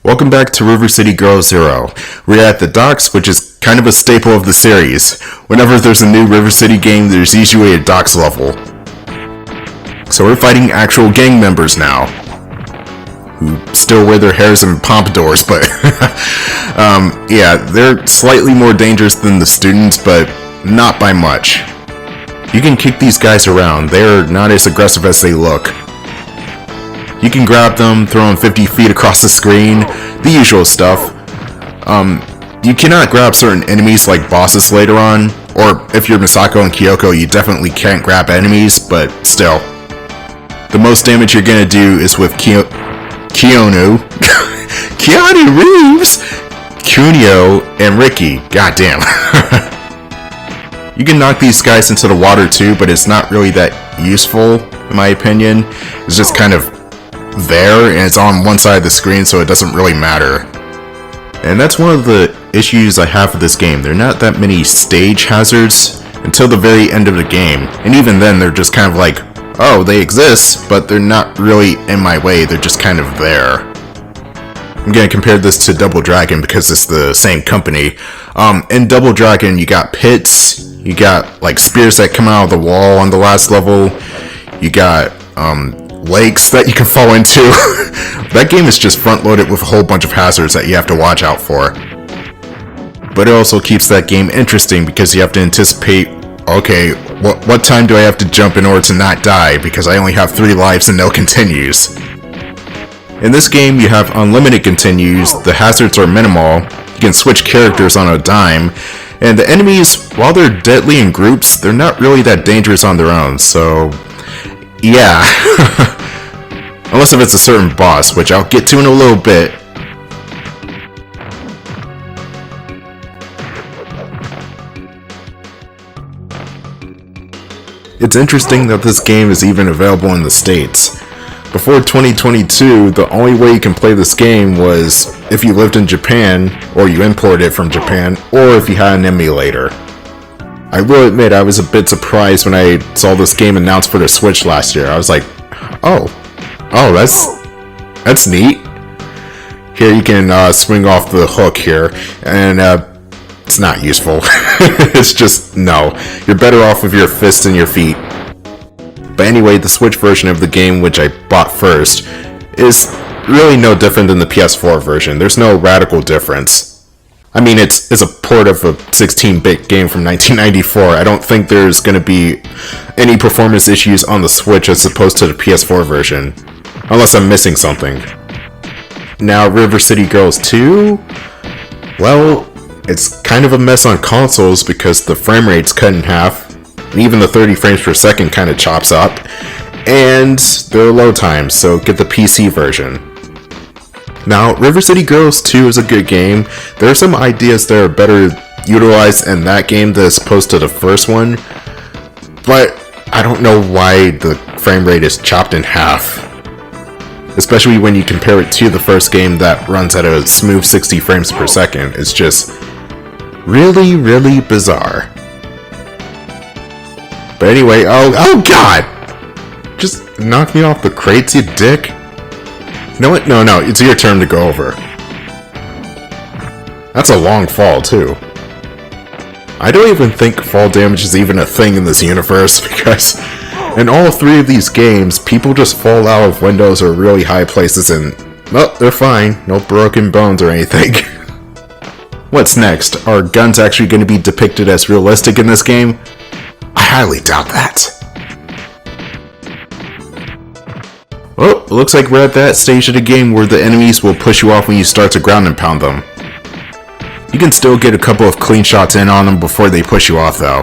Welcome back to River City Girl Zero. We're at the docks, which is kind of a staple of the series. Whenever there's a new River City game, there's usually a docks level. So we're fighting actual gang members now, who still wear their hairs in pompadours, but yeah, they're slightly more dangerous than the students, but not by much. You can kick these guys around. They're not as aggressive as they look. You can grab them, throw them 50 feet across the screen, the usual stuff. You cannot grab certain enemies like bosses later on, or if you're Misako and Kyoko, you definitely can't grab enemies, but still. The most damage you're gonna do is with Keanu Reeves, Kunio, and Ricky. Goddamn. You can knock these guys into the water too, but it's not really that useful, in my opinion. It's just kind of there, and it's on one side of the screen, so it doesn't really matter. And that's one of the issues I have with this game. There are not that many stage hazards until the very end of the game, and even then they're just kind of like, oh, they exist, but they're not really in my way, they're just kind of there. I'm gonna compare this to Double Dragon because it's the same company. In Double Dragon, you got pits, you got like spears that come out of the wall on the last level, you got lakes that you can fall into. That game is just front-loaded with a whole bunch of hazards that you have to watch out for. But it also keeps that game interesting because you have to anticipate, okay, what time do I have to jump in order to not die because I only have 3 lives and no continues. In this game, you have unlimited continues, the hazards are minimal, you can switch characters on a dime, and the enemies, while they're deadly in groups, they're not really that dangerous on their own, so yeah. Unless if it's a certain boss, which I'll get to in a little bit. It's interesting that this game is even available in the States. Before 2022, the only way you can play this game was if you lived in Japan, or you imported it from Japan, or if you had an emulator. I will admit I was a bit surprised when I saw this game announced for the Switch last year. I was like, oh, that's neat. Here you can swing off the hook here, and it's not useful. It's just, no. You're better off with your fists and your feet. But anyway, the Switch version of the game, which I bought first, is really no different than the PS4 version. There's no radical difference. I mean, it's a port of a 16-bit game from 1994. I don't think there's going to be any performance issues on the Switch as opposed to the PS4 version. Unless I'm missing something. Now, River City Girls 2? Well, it's kind of a mess on consoles because the frame rate's cut in half. And even the 30 frames per second kind of chops up. And there are load times, so get the PC version. Now, River City Girls 2 is a good game. There are some ideas that are better utilized in that game as opposed to the first one, but I don't know why the frame rate is chopped in half. Especially when you compare it to the first game that runs at a smooth 60 frames per second. It's just really, really bizarre. But anyway, oh god! Just knock me off the crates, you dick. You know what? No, it's your turn to go over. That's a long fall, too. I don't even think fall damage is even a thing in this universe, because in all 3 of these games, people just fall out of windows or really high places and, well, they're fine. No broken bones or anything. What's next? Are guns actually going to be depicted as realistic in this game? I highly doubt that. Well, it looks like we're at that stage of the game where the enemies will push you off when you start to ground and pound them. You can still get a couple of clean shots in on them before they push you off though.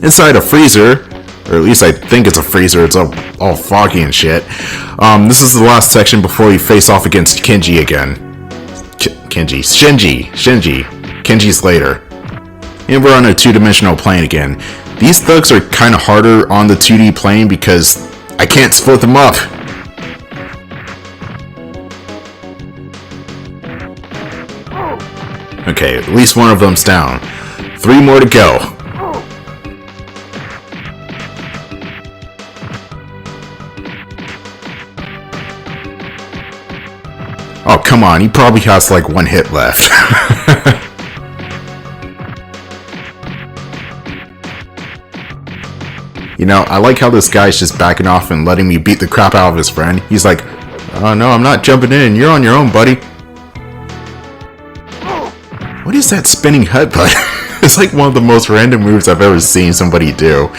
Inside a freezer, or at least I think it's a freezer, it's all foggy and shit. This is the last section before you face off against Shinji again. Shinji. Kenji's later. And we're on a 2-dimensional plane again. These thugs are kinda harder on the 2D plane because I can't split them up. Okay, at least one of them's down. 3 more to go. Oh, come on, he probably has like 1 hit left. You know, I like how this guy's just backing off and letting me beat the crap out of his friend. He's like, oh no, I'm not jumping in, you're on your own, buddy. What is that spinning headbutt? It's like one of the most random moves I've ever seen somebody do.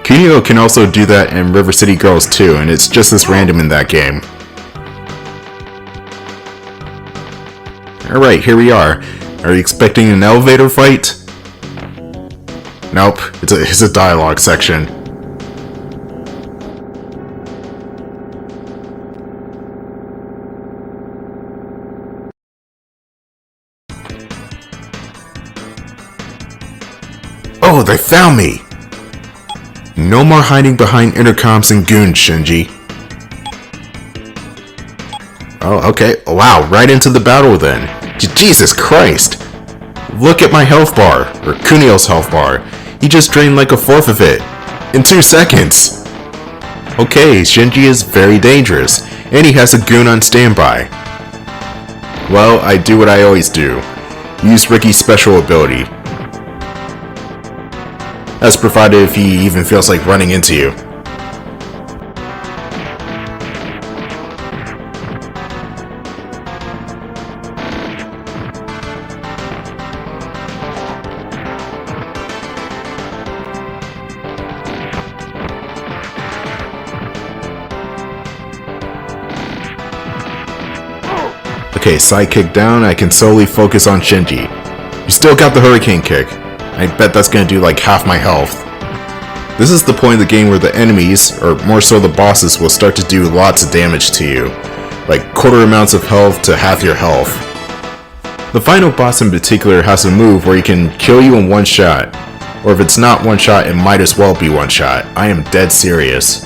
Kunio can also do that in River City Girls too, and it's just as random in that game. Alright, here we are. Are you expecting an elevator fight? Nope, it's a dialogue section. Oh, they found me! No more hiding behind intercoms and goons, Shinji. Oh, okay. Wow, right into the battle then. Jesus Christ! Look at my health bar, or Kunio's health bar. He just drained like 1/4 of it. In 2 seconds! Okay, Shinji is very dangerous, and he has a goon on standby. Well, I do what I always do. Use Ricky's special ability. That's provided if he even feels like running into you. Okay, sidekick down, I can solely focus on Shinji. You still got the hurricane kick. I bet that's gonna do like half my health. This is the point of the game where the enemies, or more so the bosses, will start to do lots of damage to you. Like 1/4 amounts of health to half your health. The final boss in particular has a move where he can kill you in 1 shot. Or if it's not 1 shot, it might as well be 1 shot. I am dead serious.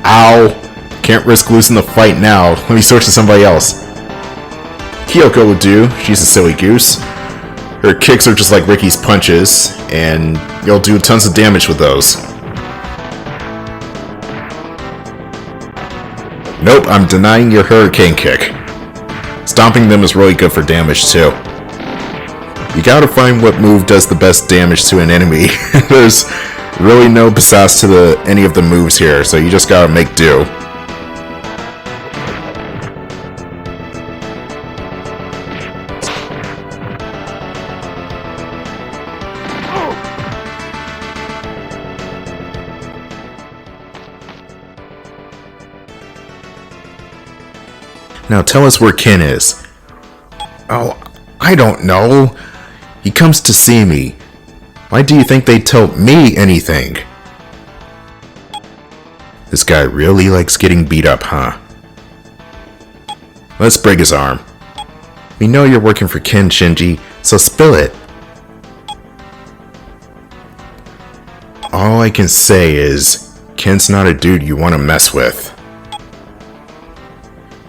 Ow! Can't risk losing the fight now. Let me switch to somebody else. Kyoko will do. She's a silly goose. Her kicks are just like Ricky's punches, and you'll do tons of damage with those. Nope, I'm denying your hurricane kick. Stomping them is really good for damage too. You gotta find what move does the best damage to an enemy. There's really no pizzazz to any of the moves here, so you just gotta make do. Now tell us where Ken is. Oh, I don't know. He comes to see me. Why do you think they'd tell me anything? This guy really likes getting beat up, huh? Let's break his arm. We know you're working for Ken, Shinji, so spill it. All I can say is, Ken's not a dude you want to mess with.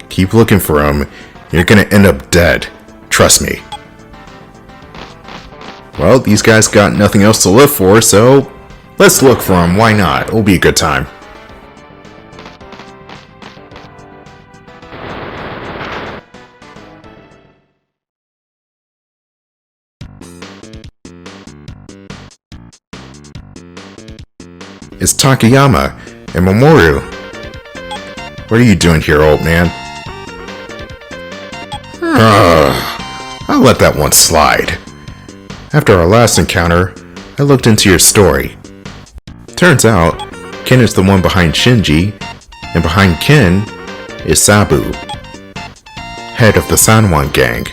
Keep looking for him, you're gonna end up dead. Trust me. Well, these guys got nothing else to live for, so let's look for him. Why not? It'll be a good time. It's Takayama and Mamoru. What are you doing here, old man? I'll let that one slide. After our last encounter, I looked into your story. Turns out, Ken is the one behind Shinji, and behind Ken is Sabu, head of the Sanwan gang.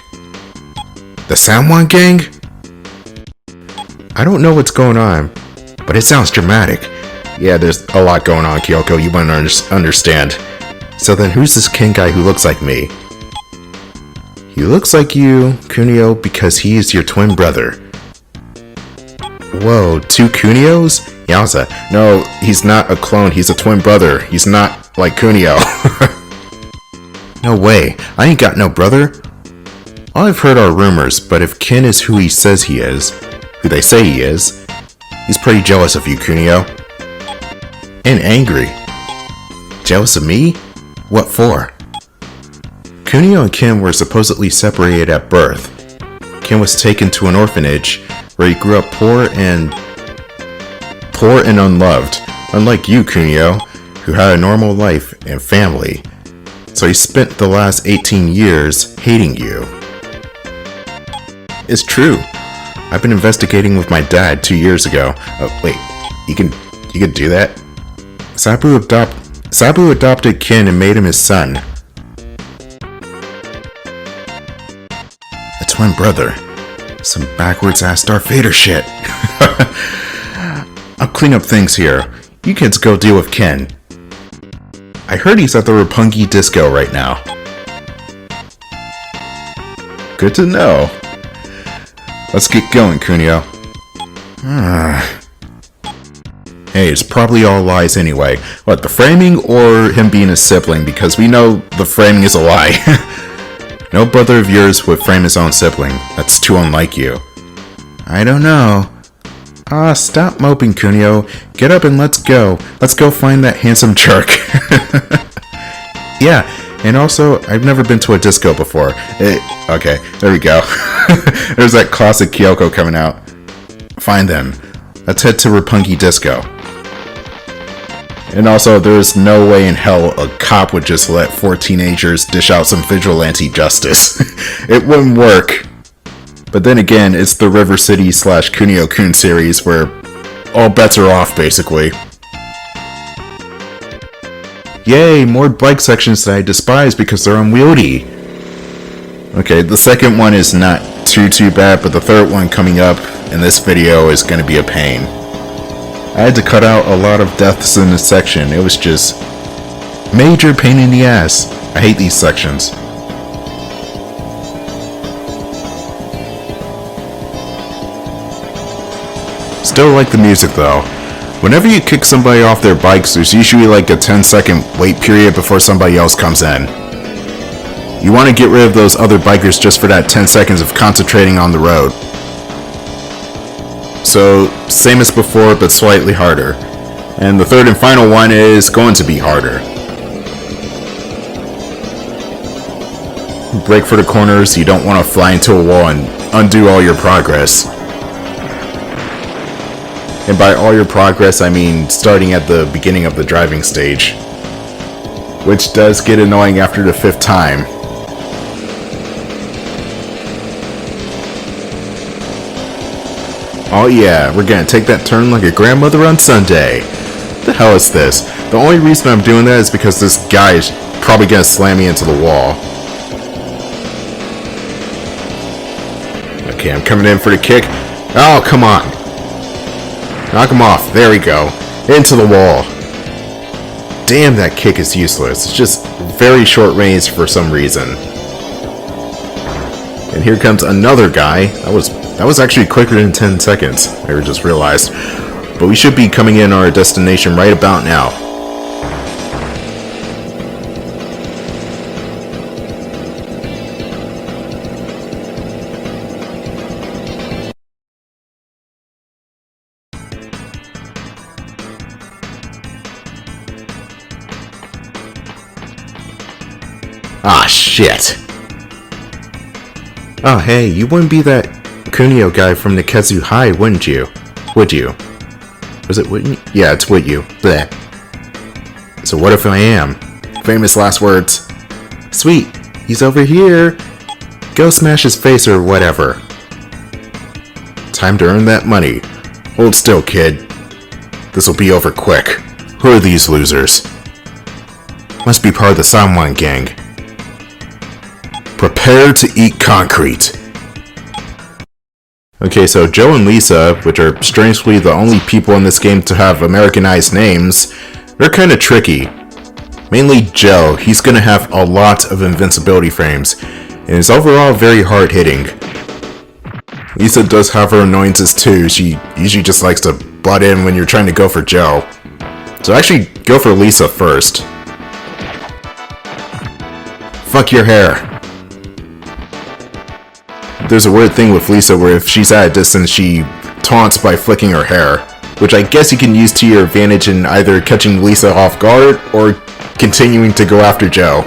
The Sanwan gang? I don't know what's going on, but it sounds dramatic. Yeah, there's a lot going on, Kyoko, you wouldn't understand. So then who's this Ken guy who looks like me? He looks like you, Kunio, because he is your twin brother. Whoa, 2 Kunios? Yowza. No, he's not a clone, he's a twin brother. He's not like Kunio. No way, I ain't got no brother. All I've heard are rumors, but if Ken is who he says he is, who they say he is, he's pretty jealous of you, Kunio. And angry. Jealous of me? What for? Kunio and Ken were supposedly separated at birth. Ken was taken to an orphanage where he grew up poor and unloved, unlike you, Kunio, who had a normal life and family. So he spent the last 18 years hating you. It's true. I've been investigating with my dad 2 years ago. Oh, wait, you can do that? Sabu adopted Ken and made him his son. A twin brother. Some backwards ass Darth Vader shit. I'll clean up things here. You kids go deal with Ken. I heard he's at the Roppongi Disco right now. Good to know. Let's get going, Kunio. Hey, it's probably all lies anyway. What, the framing or him being a sibling? Because we know the framing is a lie. No brother of yours would frame his own sibling. That's too unlike you. I don't know. Stop moping, Kunio. Get up and let's go. Let's go find that handsome jerk. Yeah, and also, I've never been to a disco before. Okay, there we go. There's that classic Kyoko coming out. Find them. Let's head to Roppongi Disco. And also, there's no way in hell a cop would just let 4 teenagers dish out some vigilante justice. It wouldn't work. But then again, it's the River City / Kunio-kun series where all bets are off, basically. Yay, more bike sections that I despise because they're unwieldy. Okay, the second one is not too bad, but the third one coming up in this video is going to be a pain. I had to cut out a lot of deaths in this section. It was just major pain in the ass. I hate these sections. Still like the music though. Whenever you kick somebody off their bikes, there's usually like a 10-second wait period before somebody else comes in. You want to get rid of those other bikers just for that 10 seconds of concentrating on the road. So, same as before, but slightly harder. And the third and final one is going to be harder. Brake for the corners, you don't want to fly into a wall and undo all your progress. And by all your progress, I mean starting at the beginning of the driving stage. Which does get annoying after the 5th time. Oh yeah, we're gonna take that turn like a grandmother on Sunday. The hell is this? The only reason I'm doing that is because this guy is probably gonna slam me into the wall. Okay, I'm coming in for the kick. Oh, come on. Knock him off. There we go. Into the wall. Damn, that kick is useless. It's just very short range for some reason. And here comes another guy. That was actually quicker than 10 seconds. I just realized. But we should be coming in our destination right about now. Ah, shit. Oh, hey, you wouldn't be that Kunio guy from Nikezu High, wouldn't you? Would you? Was it wouldn't? Yeah, it's would you. Bleh. So what if I am? Famous last words. Sweet, he's over here. Go smash his face or whatever. Time to earn that money. Hold still, kid. This'll be over quick. Who are these losers? Must be part of the Sanwan gang. Prepare to eat concrete. Okay, so Joe and Lisa, which are strangely the only people in this game to have Americanized names, they're kinda tricky. Mainly Joe, he's gonna have a lot of invincibility frames, and is overall very hard hitting. Lisa does have her annoyances too. She usually just likes to butt in when you're trying to go for Joe. So actually, go for Lisa first. Fuck your hair. There's a weird thing with Lisa where if she's at a distance, she taunts by flicking her hair, which I guess you can use to your advantage in either catching Lisa off guard or continuing to go after Joe.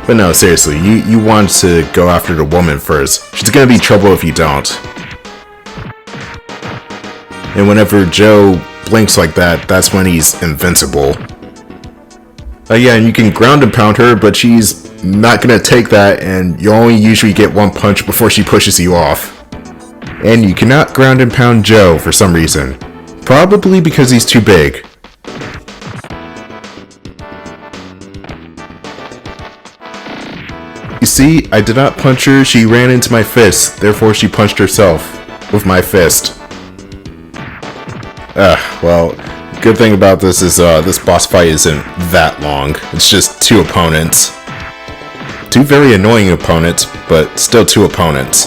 But no, seriously, you want to go after the woman first. She's gonna be trouble if you don't. And whenever Joe blinks like that, that's when he's invincible. Yeah, and you can ground and pound her, but she's not gonna take that, and you only usually get one punch before she pushes you off. And you cannot ground and pound Joe for some reason. Probably because he's too big. You see, I did not punch her, she ran into my fist, therefore she punched herself with my fist. Well, good thing about this is this boss fight isn't that long. It's just two opponents. Two very annoying opponents, but still two opponents.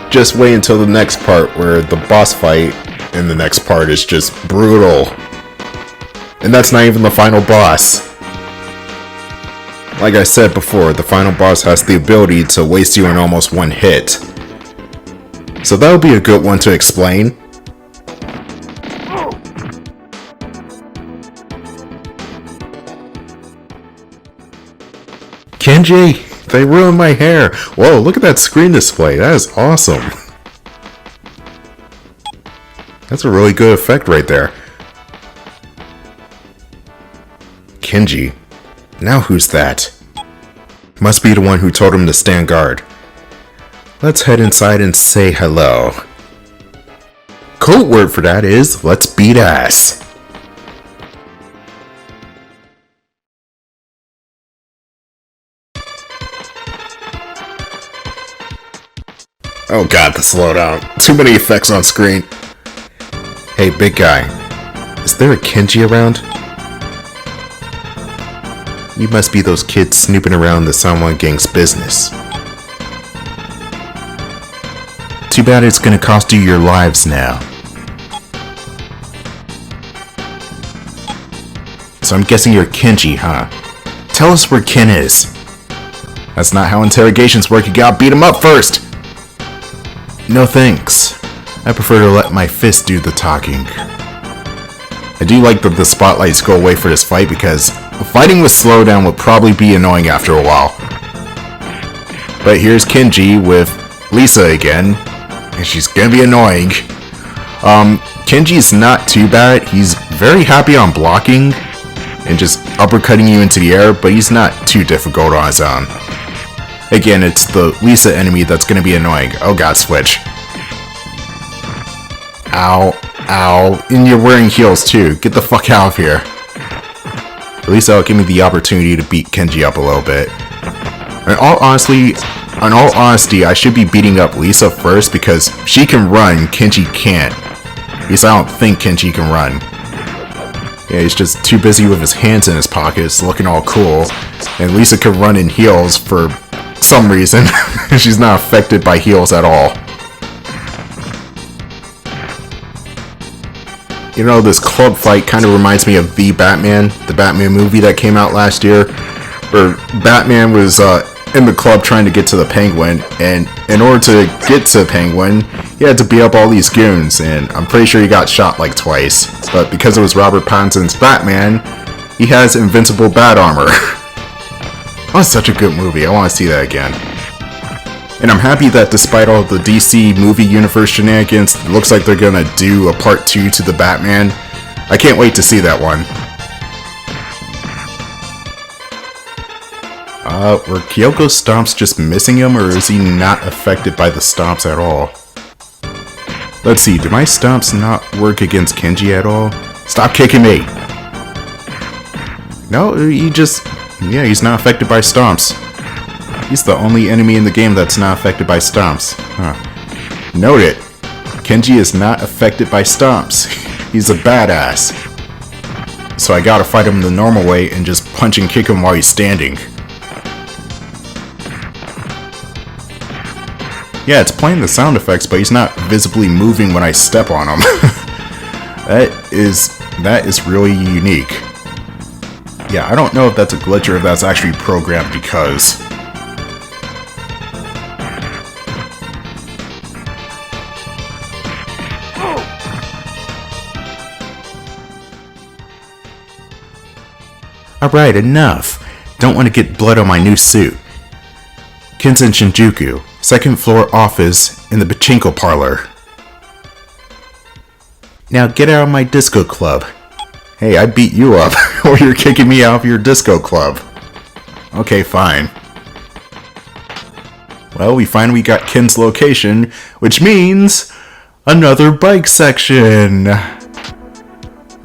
Just wait until the next part where the boss fight in the next part is just brutal. And that's not even the final boss. Like I said before, the final boss has the ability to waste you in almost one hit. So that would be a good one to explain. Kenji, they ruined my hair. Whoa, look at that screen display. That is awesome. That's a really good effect right there. Kenji. Now who's that? Must be the one who told him to stand guard. Let's head inside and say hello. Code word for that is, let's beat ass. Oh god, the slowdown. Too many effects on screen. Hey, big guy. Is there a Kenji around? You must be those kids snooping around the Sanwan Gang's business. Too bad it's gonna cost you your lives now. So I'm guessing you're Kenji, huh? Tell us where Ken is. That's not how interrogations work, you gotta beat him up first! No thanks. I prefer to let my fist do the talking. I do like that the spotlights go away for this fight because fighting with slowdown would probably be annoying after a while. But here's Kenji with Lisa again, and she's gonna be annoying. Kenji's not too bad. He's very happy on blocking and just uppercutting you into the air, but he's not too difficult on his own. Again, it's the Lisa enemy that's gonna be annoying. Oh god, switch. Ow, ow. And you're wearing heels too. Get the fuck out of here. At least that'll give me the opportunity to beat Kenji up a little bit. In all honesty, I should be beating up Lisa first because she can run, Kenji can't. At least I don't think Kenji can run. Yeah, he's just too busy with his hands in his pockets, looking all cool. And Lisa can run in heels for some reason. She's not affected by heels at all. You know, this club fight kind of reminds me of the Batman movie that came out last year, where Batman was in the club trying to get to the Penguin, and in order to get to the Penguin, he had to beat up all these goons, and I'm pretty sure he got shot like twice. But because it was Robert Pattinson's Batman, he has invincible bat armor. Oh, it's such a good movie. I want to see that again. And I'm happy that despite all the DC movie universe shenanigans, it looks like they're gonna do a part 2 to the Batman. I can't wait to see that one. Were Kyoko's stomps just missing him, or is he not affected by the stomps at all? Let's see, do my stomps not work against Kenji at all? Stop kicking me! No, he just... yeah, he's not affected by stomps. He's the only enemy in the game that's not affected by stomps. Huh. Note it. Kenji is not affected by stomps. He's a badass. So I gotta fight him the normal way and just punch and kick him while he's standing. Yeah, it's playing the sound effects, but he's not visibly moving when I step on him. That is really unique. Yeah, I don't know if that's a glitch or if that's actually programmed because... Alright, enough. Don't want to get blood on my new suit. Kinsen Shinjuku, second floor office in the pachinko parlor. Now get out of my disco club. Hey, I beat you up, or you're kicking me out of your disco club. Okay, fine. Well, we finally got Ken's location, which means another bike section.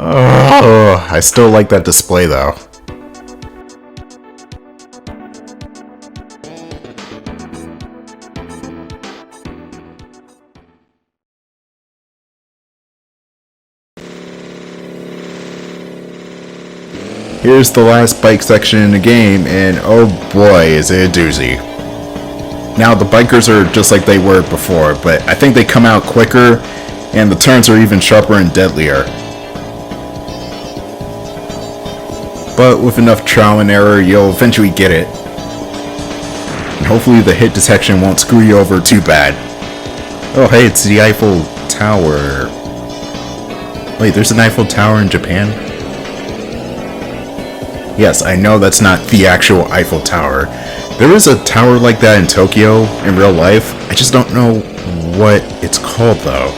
Oh, I still like that display though. Here's the last bike section in the game, and oh boy, is it a doozy. Now, the bikers are just like they were before, but I think they come out quicker, and the turns are even sharper and deadlier. But with enough trial and error, you'll eventually get it. And hopefully the hit detection won't screw you over too bad. Oh hey, it's the Eiffel Tower. Wait, there's an Eiffel Tower in Japan? Yes, I know that's not the actual Eiffel Tower. There is a tower like that in Tokyo in real life. I just don't know what it's called though.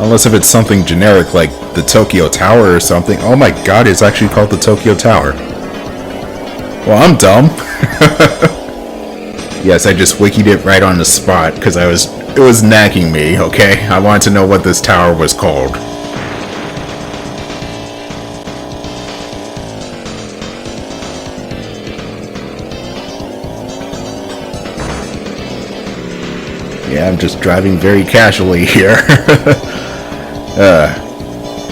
Unless if it's something generic like the Tokyo Tower or something. Oh my god, it's actually called the Tokyo Tower. Well, I'm dumb. Yes, I just wikied it right on the spot because it was nagging me, okay? I wanted to know what this tower was called. Yeah, I'm just driving very casually here.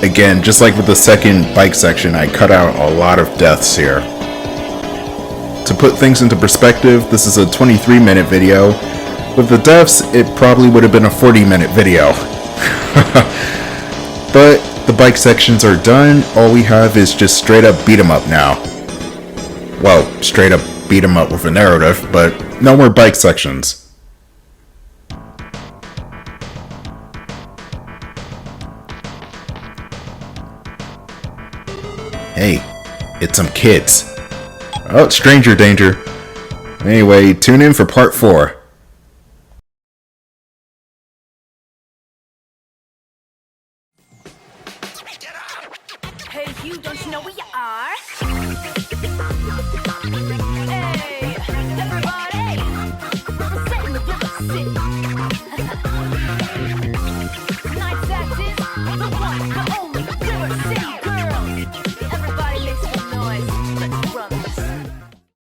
Again, just like with the second bike section, I cut out a lot of deaths here. To put things into perspective, this is a 23-minute video. With the deaths, it probably would have been a 40-minute video. But the bike sections are done. All we have is just straight up beat 'em up now. Well, straight up beat 'em up with a narrative, but no more bike sections. Hey, it's some kids. Oh, stranger danger. Anyway, tune in for part 4. Hey, you, don't you know where you are?